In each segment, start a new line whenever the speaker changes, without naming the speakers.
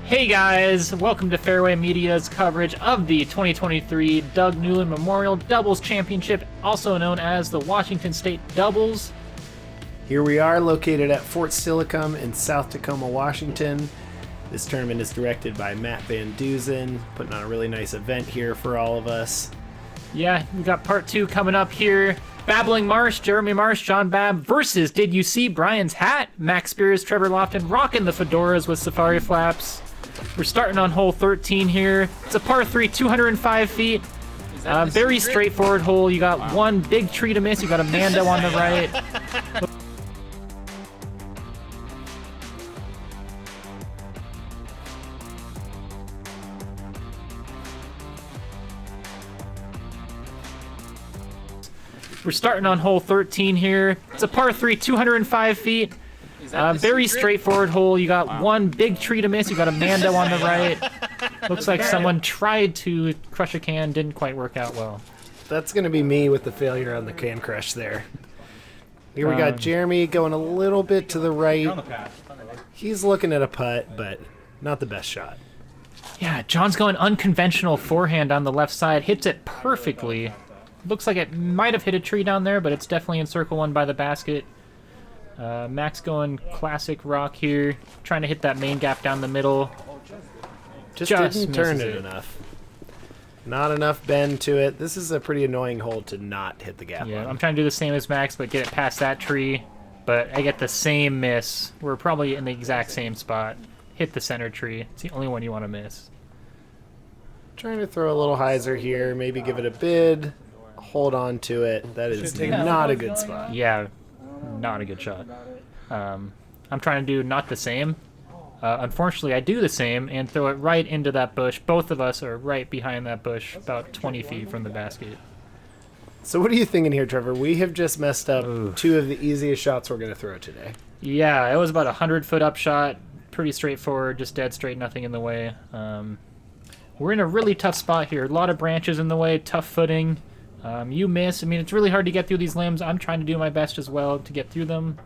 Hey guys, welcome to Fairway Media's coverage of the 2023 Doug Newland Memorial Doubles Championship, also known as the Washington State Doubles.
Here we are, located at Fort Silicon in South Tacoma, Washington. This tournament is directed by Matt Van Dusen, putting on a really nice event here for all of us.
Yeah, we got part two coming up here. Babbling Marsh, Jeremy Marsh, John Babb versus Did You See Brian's Hat? Max Spears, Trevor Loftin rocking the fedoras with safari flaps. We're starting on hole 13 here. It's a par 3, 205 feet. Very straightforward hole. You got one big tree to miss. You got Amanda on the right. We're starting on hole 13 here. It's a par 3, 205 feet. Very straightforward hole. You got one big tree to miss. You got Amanda on the right. Looks like someone tried to crush a can, didn't quite work out well.
That's going to be me with the failure on the can crush there. Here we got Jeremy going a little bit to the right. He's looking at a putt, but not the best shot.
Yeah, John's going unconventional forehand on the left side. Hits it perfectly. Looks like it might have hit a tree down there, but it's definitely in circle one by the basket. Max going classic rock here, trying to hit that main gap down the middle.
Just didn't turn it enough. Not enough bend to it. This is a pretty annoying hole to not hit the gap on.
I'm trying to do the same as Max, but get it past that tree. But I get the same miss. We're probably in the exact same spot. Hit the center tree. It's the only one you want to miss.
Trying to throw a little hyzer here, maybe give it a bid. Hold on to it. That is not a good spot.
Yeah, not a good shot. I'm trying to do not the same. Unfortunately, I do the same and throw it right into that bush. Both of us are right behind that bush, about 20 feet from the basket.
So what are you thinking here, Trevor? We have just messed up two of the easiest shots we're going to throw today.
Yeah, it was about a 100-foot up shot. Pretty straightforward, just dead straight, nothing in the way. We're in a really tough spot here. A lot of branches in the way, tough footing. You miss. I mean, it's really hard to get through these limbs. I'm trying to do my best as well to get through them.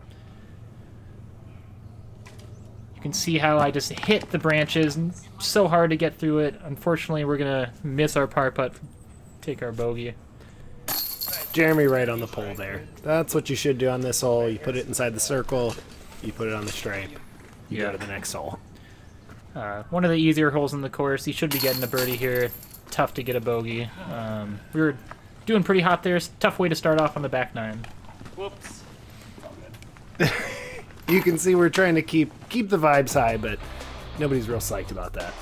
You can see how I just hit the branches. So hard to get through it. Unfortunately, we're going to miss our par putt, take our bogey.
Jeremy right on the pole there. That's what you should do on this hole. You put it inside the circle. You put it on the stripe. You go to the next hole.
One of the easier holes in the course. He should be getting a birdie here. Tough to get a bogey. We were doing pretty hot there. Tough way to start off on the back nine.
Whoops.
You can see we're trying to keep the vibes high, but nobody's real psyched about that.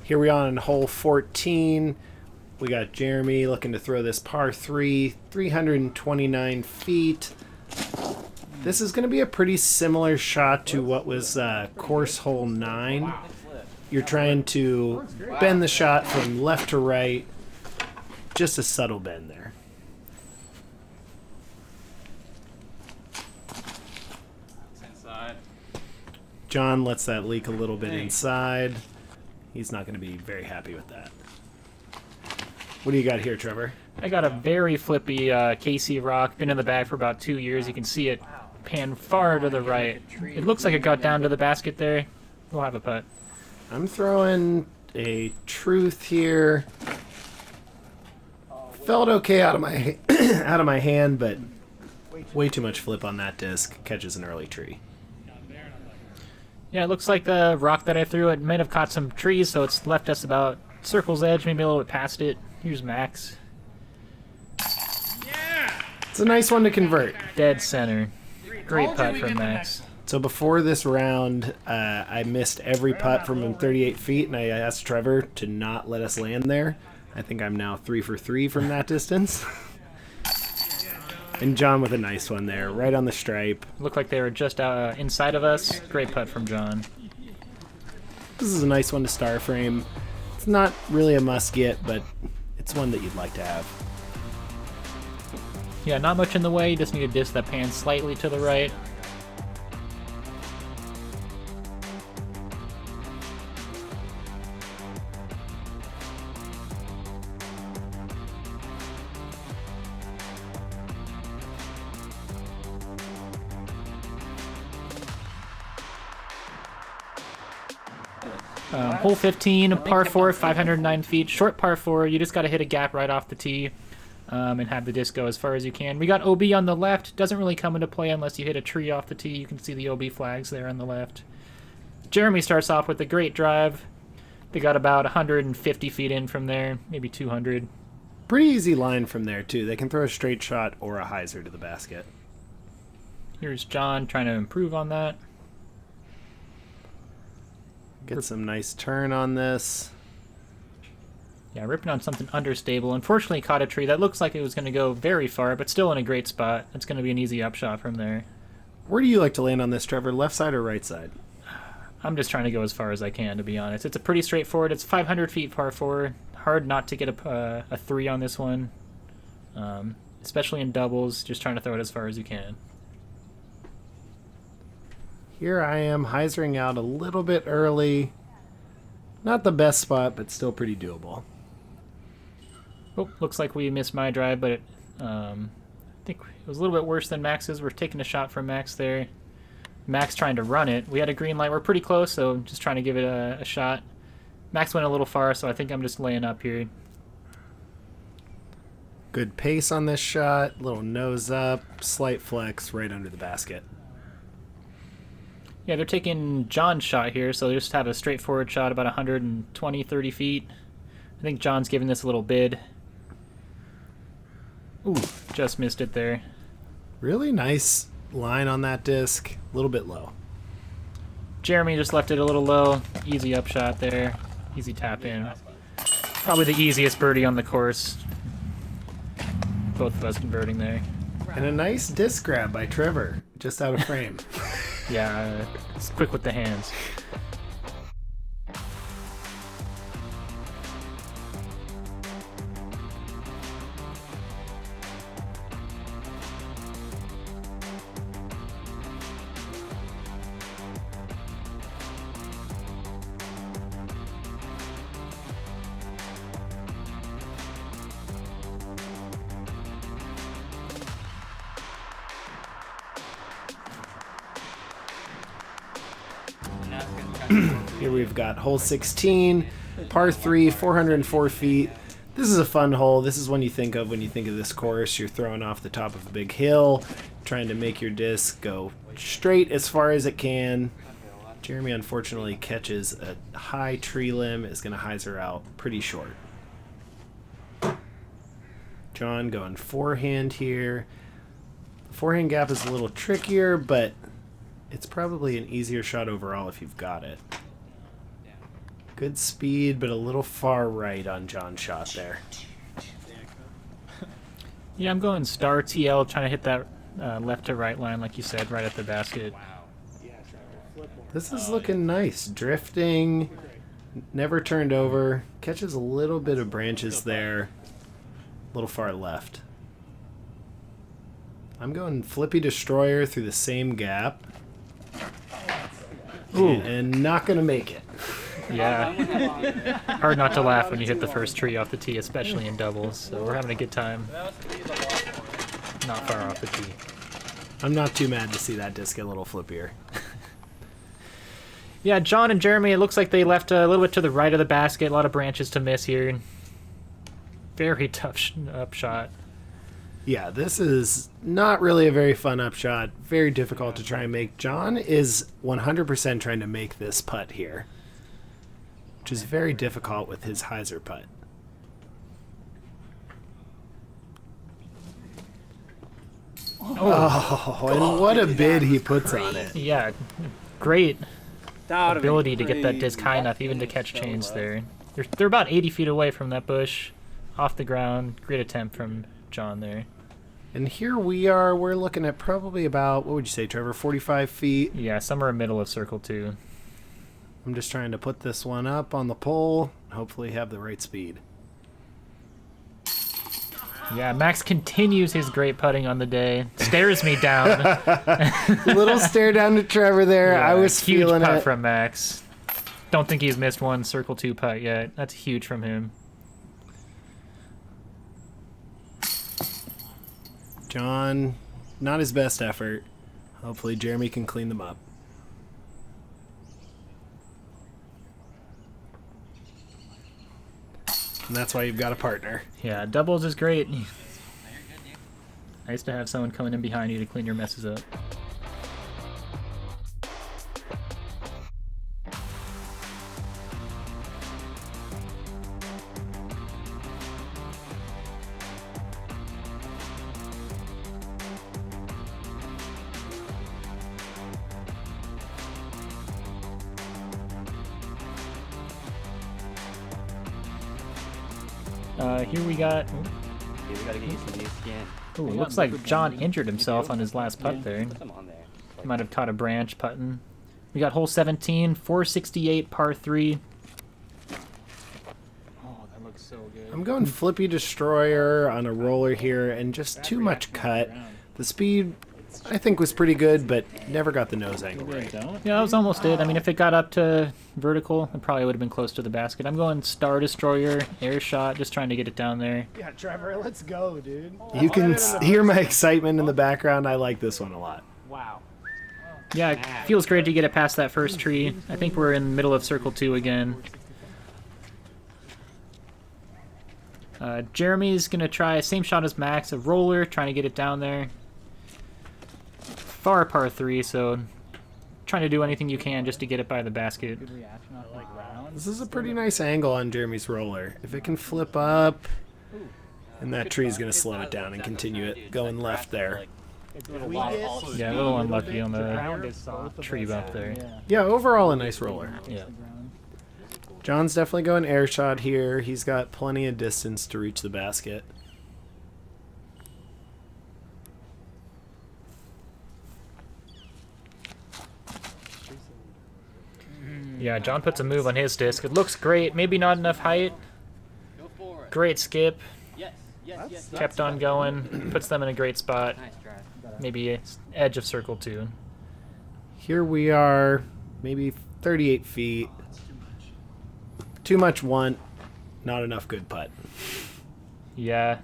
Here we are on hole 14. We got Jeremy looking to throw this par 3, 329 feet. This is going to be a pretty similar shot to what was course hole 9. You're trying to bend the shot from left to right. Just a subtle bend there.
Inside.
John lets that leak a little bit inside. He's not going to be very happy with that. What do you got here, Trevor?
I got a very flippy KC rock. Been in the bag for about 2 years. You can see it pan far to the right. It looks like it got down to the basket there. We'll have a putt.
I'm throwing a truth here. Felt okay out of my out of my hand, but way too much flip on that disc. Catches an early tree.
Yeah, it looks like the rock that I threw, it might have caught some trees, so it's left us about circle's edge, maybe a little bit past it. Here's Max.
It's a nice one to convert.
Dead center. Great putt from Max.
So before this round, I missed every putt from 38 feet, and I asked Trevor to not let us land there. I think I'm now 3 for 3 from that distance. And John with a nice one there, right on the stripe.
Looked like they were just inside of us. Great putt from John.
This is a nice one to star frame. It's not really a must get, but it's one that you'd like to have.
Yeah, not much in the way. You just need a disc that pans slightly to the right. Hole 15, par 4, 509 feet, short par 4. You just got to hit a gap right off the tee and have the disc go as far as you can. We got OB on the left. Doesn't really come into play unless you hit a tree off the tee. You can see the OB flags there on the left. Jeremy starts off with a great drive. They got about 150 feet in from there, maybe 200.
Pretty easy line from there, too. They can throw a straight shot or a hyzer to the basket.
Here's John trying to improve on that.
Get some nice turn on this.
Yeah, ripping on something understable. Unfortunately, caught a tree that looks like it was going to go very far, but still in a great spot. It's going to be an easy upshot from there.
Where do you like to land on this, Trevor? Left side or right side?
I'm just trying to go as far as I can, to be honest. It's a pretty straightforward. It's 500 feet par 4. Hard not to get a 3 on this one, especially in doubles. Just trying to throw it as far as you can.
Here I am, hyzering out a little bit early. Not the best spot, but still pretty doable.
Oh, looks like we missed my drive, but I think it was a little bit worse than Max's. We're taking a shot from Max there. Max trying to run it. We had a green light. We're pretty close, so just trying to give it a shot. Max went a little far, so I think I'm just laying up here.
Good pace on this shot. Little nose up, slight flex right under the basket.
Yeah, they're taking John's shot here, so they just have a straightforward shot about 120, 30 feet. I think John's giving this a little bid. Ooh, just missed it there.
Really nice line on that disc. A little bit low.
Jeremy just left it a little low. Easy upshot there. Easy tap in. Probably the easiest birdie on the course. Both of us converting there.
And a nice disc grab by Trevor, just out of frame.
Yeah, it's quick with the hands.
Here we've got hole 16, par 3, 404 feet. This is a fun hole. This is one you think of when you think of this course. You're throwing off the top of a big hill, trying to make your disc go straight as far as it can. Jeremy unfortunately catches a high tree limb, is going to hyzer out pretty short. John going forehand here. The forehand gap is a little trickier, but it's probably an easier shot overall if you've got it. Good speed, but a little far right on John's shot there.
Yeah, I'm going star TL, trying to hit that left to right line, like you said, right at the basket.
This is looking nice. Drifting, never turned over. Catches a little bit of branches there. A little far left. I'm going Flippy Destroyer through the same gap.
Ooh.
And not going to make it.
Yeah. Hard not to laugh when you hit the first tree off the tee, especially in doubles. So we're having a good time. Not far off the tee.
I'm not too mad to see that disc get a little flippier.
Yeah, John and Jeremy, it looks like they left a little bit to the right of the basket. A lot of branches to miss here. Very tough upshot.
Yeah, this is not really a very fun upshot. Very difficult to try and make. John is 100% trying to make this putt here, which is very difficult with his hyzer putt. Oh, and what a bid he puts on it.
Yeah, great ability to get that disc high enough even to catch chains there. They're about 80 feet away from that bush, off the ground. Great attempt from John there.
And here we are, we're looking at probably about, what would you say, Trevor, 45 feet?
Yeah, somewhere in the middle of circle 2.
I'm just trying to put this one up on the pole, hopefully have the right speed.
Yeah, Max continues his great putting on the day. Stares me down.
Little stare down to Trevor there.
Yeah,
I was
huge
feeling
putt
it.
from Max. Don't think he's missed one circle 2 putt yet. That's huge from him.
John, not his best effort. Hopefully Jeremy can clean them up. And that's why you've got a partner.
Yeah, doubles is great. Nice to have someone coming in behind you to clean your messes up. Here we got.
Okay, we gotta get used to these. Yeah.
Ooh, it looks like John injured himself on his last putt there.
Put them on there.
He might have caught a branch putting. We got hole 17, 468 par 3.
Oh, that looks so good.
I'm going Flippy Destroyer on a roller here, and just too much cut. The speed, I think, was pretty good, but never got the nose angle right.
Yeah, that was almost it. I mean, if it got up to vertical, it probably would have been close to the basket. I'm going Star Destroyer, air shot, just trying to get it down there.
Yeah, Trevor, let's go, dude.
You can hear my excitement in the background. I like this one a lot.
Wow.
Yeah, it feels great to get it past that first tree. I think we're in the middle of circle 2 again. Jeremy's going to try same shot as Max, a roller, trying to get it down there. Far par 3, so trying to do anything you can just to get it by the basket.
This is a pretty nice angle on Jeremy's roller. If it can flip up, and that tree's going to slow it down and continue it going left there.
Yeah, a little unlucky on the tree bump there.
Yeah, overall a nice roller.
Yeah.
John's definitely going air shot here. He's got plenty of distance to reach the basket.
Yeah, John puts a move on his disc. It looks great. Maybe not enough height.
Go for it.
Great skip.
Yes, yes, yes.
Kept on going. Puts them in a great spot.
Nice drive.
Maybe it's edge of circle 2.
Here we are, maybe 38 feet. Too much want, not enough good putt.
Yeah.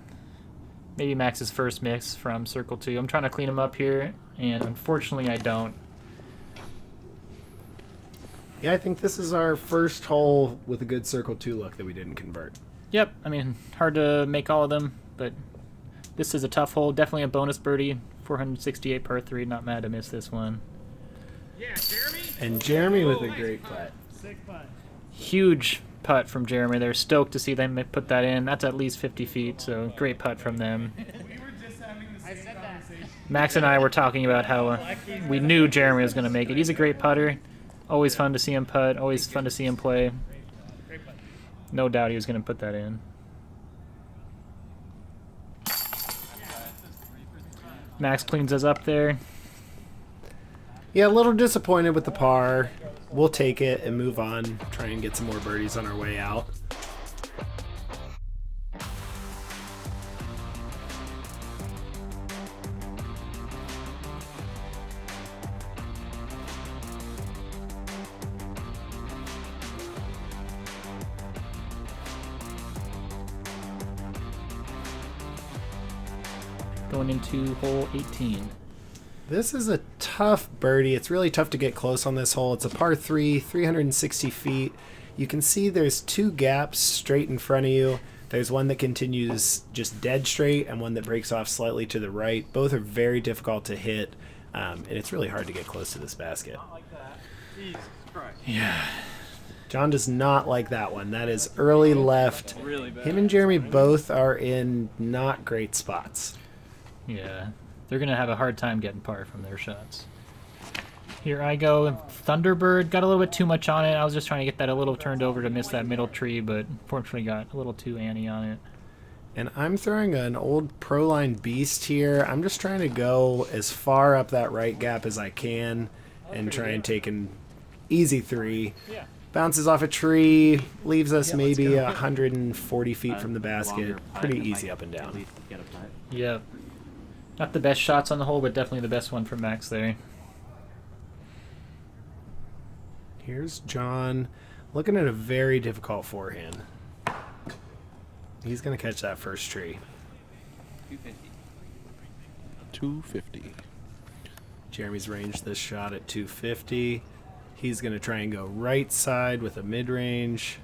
Maybe Max's first mix from circle 2. I'm trying to clean him up here, and unfortunately I don't.
Yeah, I think this is our first hole with a good circle 2 look that we didn't convert.
Yep, I mean, hard to make all of them, but this is a tough hole. Definitely a bonus birdie. 468 par 3. Not mad to miss this one.
Yeah, Jeremy.
And Jeremy with a great putt.
Sick putt.
Huge putt from Jeremy. They're stoked to see them put that in. That's at least 50 feet, so great putt from them.
We were just having the same conversation.
Max and I were talking about how we knew Jeremy was going to make it. He's a great putter. Always fun to see him putt. Always fun to see him play. No doubt he was going to put that in. Max cleans us up there.
Yeah, a little disappointed with the par. We'll take it and move on. Try and get some more birdies on our way out.
Going into hole 18.
This is a tough birdie. It's really tough to get close on this hole. It's a par 3, 360 feet. You can see there's 2 gaps straight in front of you. There's one that continues just dead straight and one that breaks off slightly to the right. Both are very difficult to hit, and it's really hard to get close to this basket.
Jesus Christ.
Yeah.
John does not like that one. That is early left.
Really bad.
Him and Jeremy both are in not great spots.
Yeah. They're going to have a hard time getting par from their shots. Here I go. Thunderbird got a little bit too much on it. I was just trying to get that a little turned over to miss that middle tree, but unfortunately got a little too anty on it.
And I'm throwing an old Proline Beast here. I'm just trying to go as far up that right gap as I can and try and take an easy 3. Bounces off a tree, leaves us
Yeah, let's
maybe
go.
140 feet from the basket.
Longer putt
Pretty
might
easy up and
at
down.
least get a putt.
Yep. Not the best shots on the hole, but definitely the best one from Max there.
Here's John looking at a very difficult forehand. He's going to catch that first tree.
250.
250.
Jeremy's ranged this shot at 250. He's going to try and go right side with a mid-range.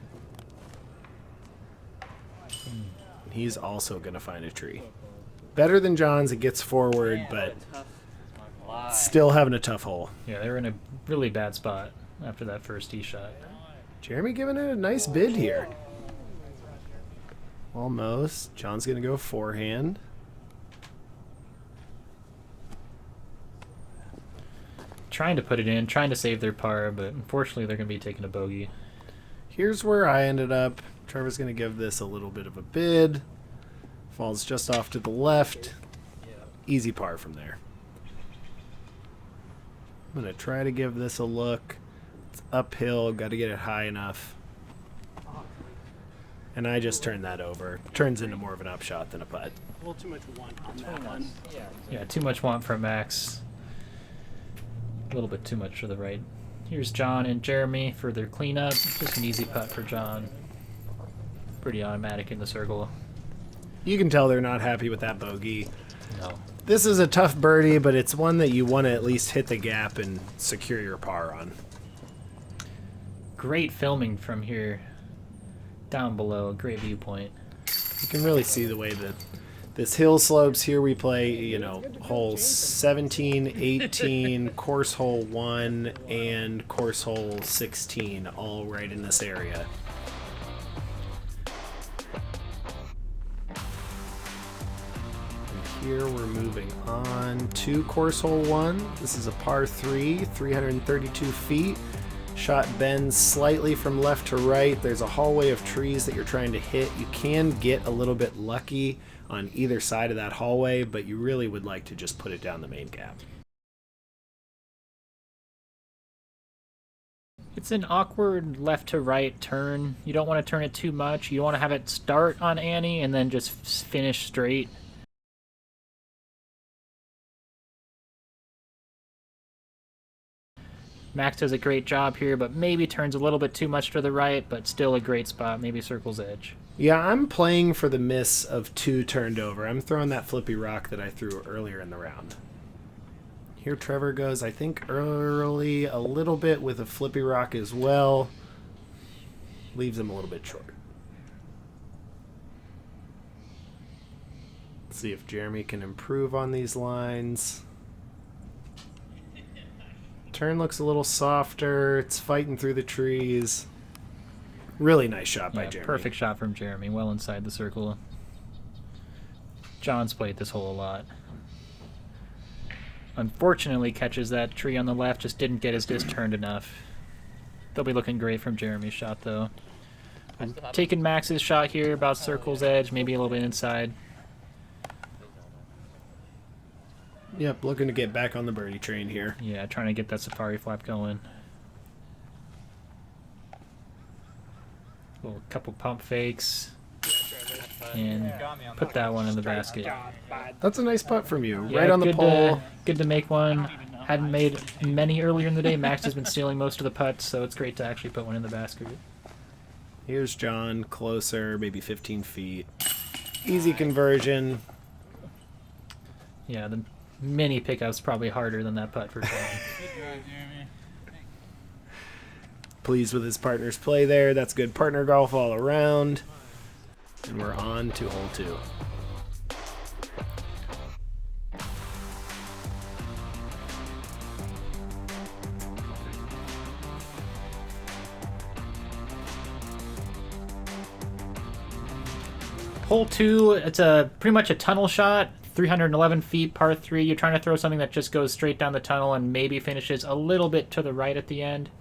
He's also going to find a tree. Better than John's. It gets forward, but still having a tough hole.
Yeah, they were in a really bad spot after that first tee shot.
Jeremy giving it a nice bid here. Almost. John's going to go forehand.
Trying to put it in, trying to save their par, but unfortunately they're going to be taking a bogey.
Here's where I ended up. Trevor's going to give this a little bit of a bid. Falls just off to the left. Easy par from there. I'm going to try to give this a look. It's uphill. Got to get it high enough. And I just turned that over. Turns into more of an upshot than a putt.
A little too much want on that one.
Yeah, too much want from Max. A little bit too much to the right. Here's John and Jeremy for their cleanup. Just an easy putt for John. Pretty automatic in the circle.
You can tell they're not happy with that bogey.
No.
This is a tough birdie, but it's one that you want to at least hit the gap and secure your par on.
Great filming from here. Down below, great viewpoint.
You can really see the way that this hill slopes. Here we play, you know, holes 17, 18, course hole 1, and course hole 16, all right in this area. And here we're moving on to course hole 1. This is a par 3, 332 feet. Shot bends slightly from left to right. There's a hallway of trees that you're trying to hit. You can get a little bit lucky on either side of that hallway, but you really would like to just put it down the main gap.
It's an awkward left to right turn. You don't want to turn it too much. You want to have it start on Annie and then just finish straight. Max does a great job here, but maybe turns a little bit too much to the right, but still a great spot. Maybe circle's edge.
Yeah, I'm playing for the miss of 2 turned over. I'm throwing that flippy rock that I threw earlier in the round. Here Trevor goes, I think, early a little bit with a flippy rock as well. Leaves him a little bit short. Let's see if Jeremy can improve on these lines. Turn looks a little softer. It's fighting through the trees. Really nice shot by Jeremy.
Perfect shot from Jeremy, well inside the circle. John's played this hole a lot. Unfortunately catches that tree on the left, just didn't get his disc turned enough. They'll be looking great from Jeremy's shot though. I'm taking Max's shot here, about circle's edge, maybe a little bit inside.
Yep, looking to get back on the birdie train here.
Yeah, trying to get that safari flap going. Little couple pump fakes. And put that one in the basket.
That's a nice putt from you.
Yeah,
right on the
good
pole.
Good to make one. Hadn't made many earlier in the day. Max has been stealing most of the putts, so it's great to actually put one in the basket.
Here's John, closer, maybe 15 feet. Easy conversion.
Yeah, the mini pickup's probably harder than that putt for John.
Pleased with his partner's play there. That's good partner golf all around. And we're on to hole 2.
Hole 2, it's a pretty much a tunnel shot. 311 feet, par 3. You're trying to throw something that just goes straight down the tunnel and maybe finishes a little bit to the right at the end.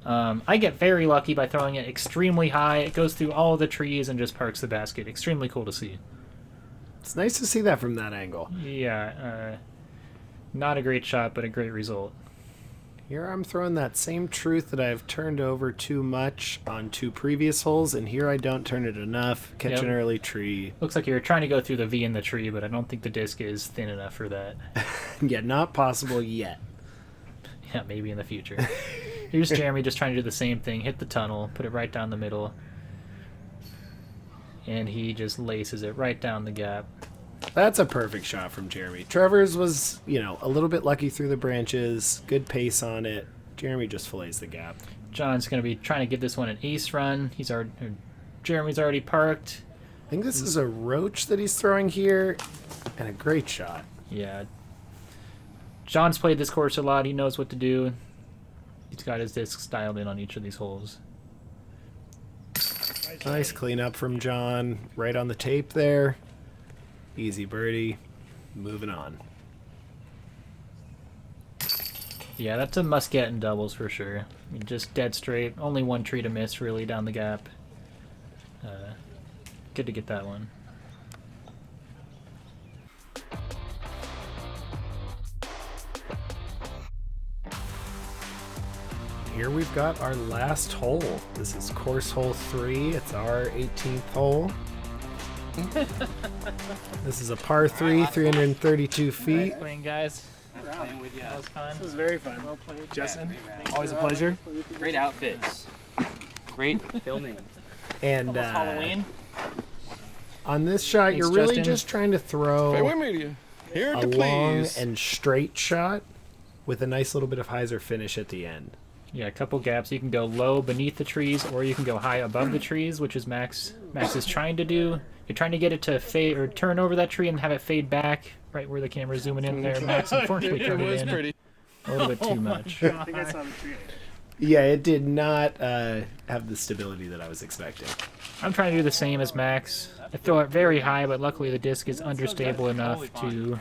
I get very lucky by throwing it extremely high. It goes through all of the trees and just parks the basket. Extremely cool to see.
It's nice to see that from that angle.
Yeah, not a great shot, but a great result.
Here I'm throwing that same truth that I've turned over too much on 2 previous holes, and here I don't turn it enough. Catch
Yep.
an early tree.
Looks like you're trying to go through the V in the tree, but I don't think the disc is thin enough for that.
Yeah, not possible yet.
Yeah, maybe in the future. Here's Jeremy just trying to do the same thing. Hit the tunnel, put it right down the middle. And he just laces it right down the gap.
That's a perfect shot from Jeremy. Trevor's was, a little bit lucky through the branches. Good pace on it. Jeremy just fillets the gap.
John's going to be trying to give this one an ace run. Jeremy's already parked.
I think this is a roach that he's throwing here, and a great shot.
Yeah. John's played this course a lot. He knows what to do. He's got his discs dialed in on each of these holes.
Nice cleanup from John. Right on the tape there. Easy birdie. Moving on.
Yeah, that's a must get in doubles for sure. I mean, just dead straight. Only 1 tree to miss really down the gap. Good to get that one.
Here we've got our last hole. This is course hole 3. It's our 18th hole. This is a par 3, 332 feet.
Playing, guys.
Playing with you.
That was fun.
This was very fun. Well played, Justin. Always a pleasure.
Great outfits. Great filming.
And
Halloween.
on this shot,
Thanks,
you're really
Justin.
just trying to throw
fairwayMedia. Here
a
to
long
please.
and straight shot with a nice little bit of hyzer finish at the end.
Yeah, a couple gaps. You can go low beneath the trees, or you can go high above the trees, which is Max is trying to do. You're trying to get it to fade or turn over that tree and have it fade back right where the camera's zooming in there. Max unfortunately
It
turned
was
it in
pretty.
a little bit too much.
I think I saw the tree.
Yeah, it did not have the stability that I was expecting.
I'm trying to do the same as Max. I throw it very high, but luckily the disc is understable enough to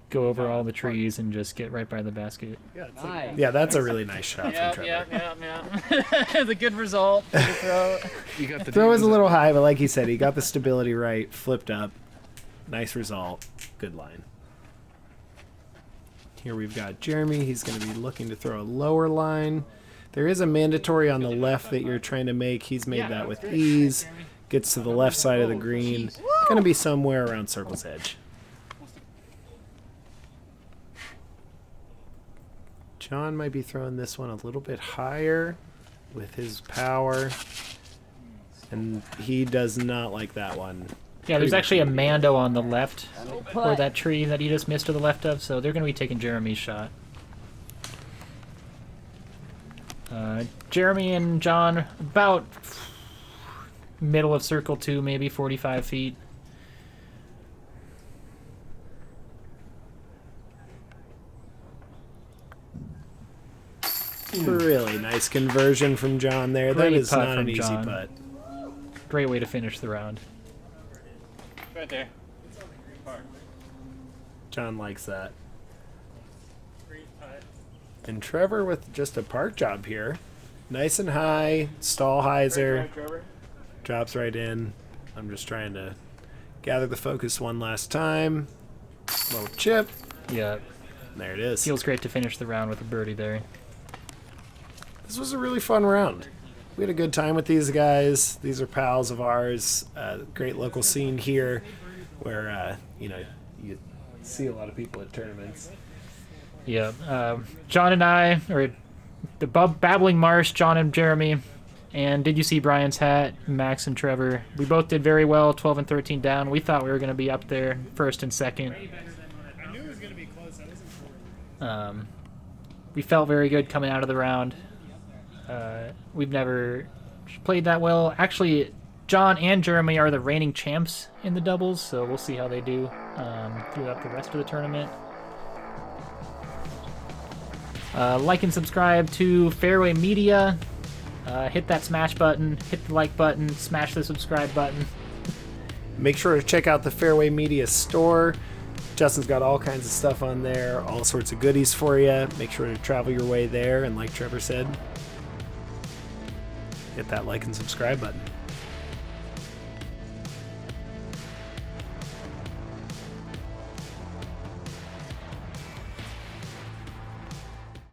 go over all the trees and just get right by the basket.
Nice.
Yeah, that's a really nice shot from Trevor.
yeah. The good result. The throw.
You got the
Throw was a
demons
little high, but like he said, he got the stability right, flipped up. Nice result. Good line. Here we've got Jeremy. He's going to be looking to throw a lower line. There is a mandatory on the left that you're trying to make. He's made that with ease. Gets to the left side of the green. Going to be somewhere around circle's edge. John might be throwing this one a little bit higher with his power. And he does not like that one.
Yeah, there's actually a Mando on the left for that tree that he just missed to the left of, so they're going to be taking Jeremy's shot. Jeremy and John about middle of circle 2, maybe 45 feet.
Really nice conversion from John there. That
Great
is
putt
not an
from
easy
John.
putt.
Great way to finish the round.
Right there.
John likes that. And Trevor with just a park job here. Nice and high, stall hyzer, drops right in. I'm just trying to gather the focus one last time. Little chip.
Yeah,
There it is.
feels great to finish the round with a birdie there.
This was a really fun round. We had a good time with these guys. These are pals of ours. Great local scene here where, you see a lot of people at tournaments.
Yeah, John and I, or the babbling Marsh, John and Jeremy, and did you see Brian's hat? Max and Trevor. We both did very well, 12 and 13 down. We thought we were going to be up there, first and second.
I knew it was going to be close. I wasn't sure.
We felt very good coming out of the round. We've never played that well. Actually, John and Jeremy are the reigning champs in the doubles, so we'll see how they do throughout the rest of the tournament. Like and subscribe to fairwayMedia. Hit that smash button, hit the like button, smash the subscribe button.
Make sure to check out the fairwayMedia store. Justin's got all kinds of stuff on there, all sorts of goodies for you. Make sure to travel your way there, and like Trevor said, hit that like and subscribe button.